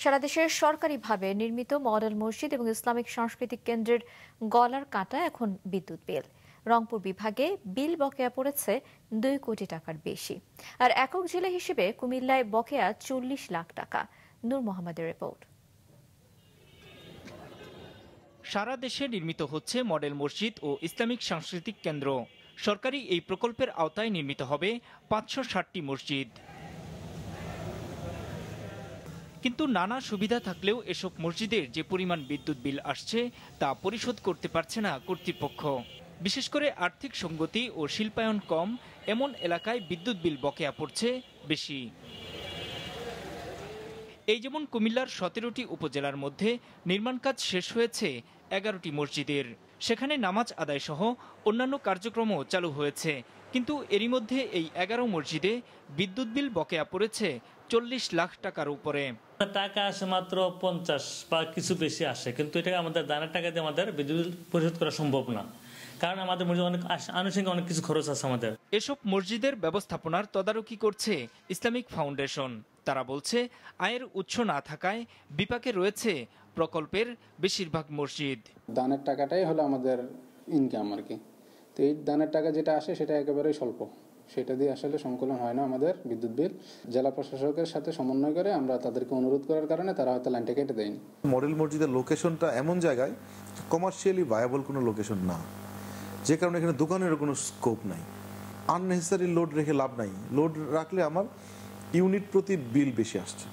সারা দেশের সরকারিভাবে নির্মিত মডেল মসজিদ এবং ইসলামিক সাংস্কৃতিক কেন্দ্রের গলার কাটা এখন বিদ্যুৎ বিল। রংপুর বিভাগে বিল বকেয়া পড়েছে 2 কোটি টাকার বেশি। আর একক জেলা হিসেবে কুমিল্লায় বকেয়া 40 লাখ টাকা। নূর মোহাম্মদের রিপোর্ট। সারা দেশে নির্মিত হচ্ছে মডেল মসজিদ ও ইসলামিক সাংস্কৃতিক কেন্দ্র। সরকারি এই প্রকল্পের আওতায় নির্মিত হবে 560টি মসজিদ। কিন্তু নানা সুবিধা থাকলেও এসব মসজিদের যে পরিমাণ বিদ্যুৎ বিল আসছে তা পরিশোধ করতে পারছে না কর্তৃপক্ষ। বিশেষ করে আর্থিক সঙ্গতি ও শিল্পায়ন কম এমন এলাকায় বিদ্যুৎ বিল বকেয়া পড়ছে বেশি। এই যেমন কুমিল্লার 17টি উপজেলার মধ্যে নির্মাণ কাজ শেষ হয়েছে 11টি মসজিদের। সেখানে নামাজ আদায় সহ অন্যান্য কার্যক্রমও চালু হয়েছে, কিন্তু এরই মধ্যে এই 11 মসজিদে বিদ্যুৎ বিল বকেয়া পড়েছে 40 লাখ টাকার উপরে। টাকা আসে মাত্র 50 বা কিছু বেশি আসে, কিন্তু এটা আমাদের দানের টাকা দিয়ে আমাদের বিদ্যুৎ পরিশোধ করা সম্ভব না, কারণ আমাদের মসজিদে অনেক আনুষঙ্গিক অনেক কিছু খরচ আছে আমাদের। এসব মসজিদের ব্যবস্থাপনার তদারকি করছে ইসলামিক ফাউন্ডেশন। তারা বলছে আয়ের উৎস না থাকায় বিপাকে রয়েছে প্রকল্পের বেশিরভাগ মসজিদ। দানের টাকাটাই হলো আমাদের ইনকাম আর কি। তো এই দানের টাকা যেটা আসে সেটা একেবারেই স্বল্প, সেটা দিয়ে আসলে সংকলন হয় না আমাদের বিদ্যুৎ বিল। জেলা প্রশাসকের সাথে সমন্বয় করে আমরা তাদেরকে অনুরোধ করার কারণে তারা হয়তো লাইনটা কেটে দেয়নি। মডেল মসজিদের লোকেশনটা এমন জায়গায় কমার্শিয়ালি ভায়াবল কোনো লোকেশন না, যে কারণে এখানে দোকানের কোনো স্কোপ নাই। আননেসেসারি লোড রেখে লাভ নাই। লোড রাখলে আমার ইউনিট প্রতি বিল বেশি আসছে,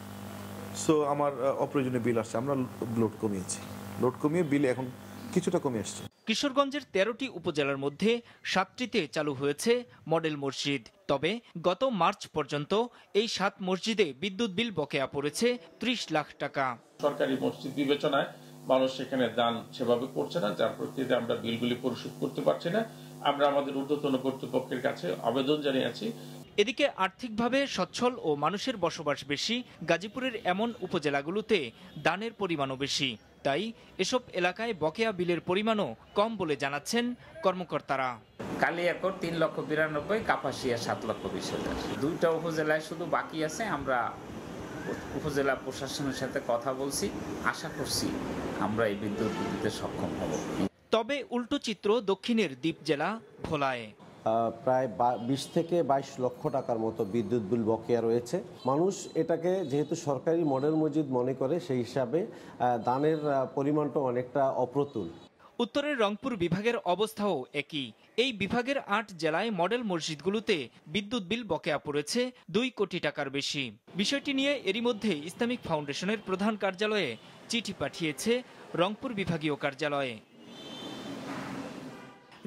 সো আমার অপ্রয়োজনীয় বিল আসছে। আমরা লোড কমিয়েছি, লোড কমিয়ে বিল এখন কিছুটা কমে আসছে। কিশোরগঞ্জের 13টি উপজেলার মধ্যে 7টিতে চালু হয়েছে মডেল মসজিদ। তবে গত মার্চ পর্যন্ত এই 7 মসজিদে বিদ্যুৎ বিল বকেয়া পড়েছে 30 লাখ টাকা। সরকারি মসজিদ বিবেচনায় মানুষ সেখানে দান সেভাবে করছে না, যার প্রেক্ষিতে আমরা বিলগুলি পরিশোধ করতে পারছি না। আমরা আমাদের ঊর্ধ্বতন কর্তৃপক্ষের কাছে আবেদন জানিয়েছি। এদিকে আর্থিকভাবে সচ্ছল ও মানুষের বসবাস বেশি গাজীপুরের এমন উপজেলাগুলোতে দানের পরিমাণও বেশি। তাই এসব এলাকায় বকেয়া বিলের পরিমাণও কম বলে জানাচ্ছেন কর্মকর্তারা। কালিয়াকৈর 3,92,000, কাপাসিয়া 7,20,000। 2টা উপজেলায় শুধু বাকি আছে। আমরা উপজেলা প্রশাসনের সাথে কথা বলছি, আশা করছি আমরা এই বিদ্যুৎ দিতে সক্ষম হব। তবে উল্টো চিত্র দক্ষিণের দ্বীপ জেলা ভোলায়। প্রায় 20 থেকে 22 লক্ষ টাকার মতো বিদ্যুৎ বিল বকেয়া রয়েছে। মানুষ এটাকে যেহেতু সরকারি মডেল মসজিদ মনে করে, সেই হিসাবে দানের পরিমাণটা অনেকটা অপ্রতুল। উত্তরের রংপুর বিভাগের অবস্থাও একই। এই বিভাগের 8 জেলায় মডেল মসজিদগুলোতে বিদ্যুৎ বিল বকেয়া পড়েছে 2 কোটি টাকার বেশি। বিষয়টি নিয়ে এরই মধ্যে ইসলামিক ফাউন্ডেশনের প্রধান কার্যালয়ে চিঠি পাঠিয়েছে রংপুর বিভাগীয় কার্যালয়ে।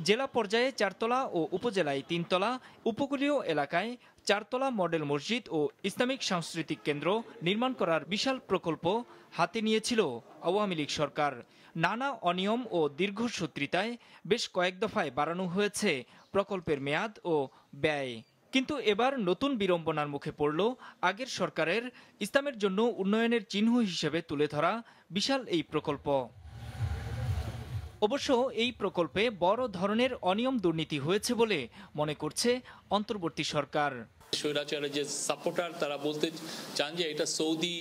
জেলা পর্যায়ে 4 তলা ও উপজেলায় 3 তলা, উপকূলীয় এলাকায় 4 তলা মডেল মসজিদ ও ইসলামিক সাংস্কৃতিক কেন্দ্র নির্মাণ করার বিশাল প্রকল্প হাতে নিয়েছিল আওয়ামী লীগ সরকার। নানা অনিয়ম ও দীর্ঘসূত্রিতায় বেশ কয়েক দফায় বাড়ানো হয়েছে প্রকল্পের মেয়াদ ও ব্যয়। কিন্তু এবার নতুন বিড়ম্বনার মুখে পড়ল আগের সরকারের ইসলামের জন্য উন্নয়নের চিহ্ন হিসেবে তুলে ধরা বিশাল এই প্রকল্প। অবশ্য এই প্রকল্পে বড় ধরনের অনিয়ম দুর্নীতি হয়েছে বলে মনে করছে অন্তর্বর্তী সরকার। স্বৈরাচারের যে সাপোর্টার, তারা বলতে চান যে এটা সৌদি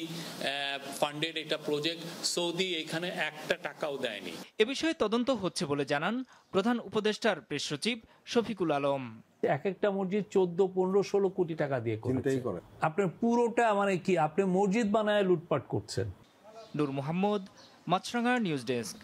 ফান্ডেড এটা প্রজেক্ট, সৌদি এখানে একটা টাকাও দেয়নি। এ বিষয়ে তদন্ত হচ্ছে বলে জানান প্রধান উপদেষ্টার প্রেস সচিব শফিকুল আলম। এক একটা মসজিদ 14, 15, 16 কোটি টাকা দিয়ে করে। আপনার পুরোটা মানে কি, আপনি মসজিদ বানায় লুটপাট করছেন। নূর মোহাম্মদ, মাছরাঙা নিউজ ডেস্ক।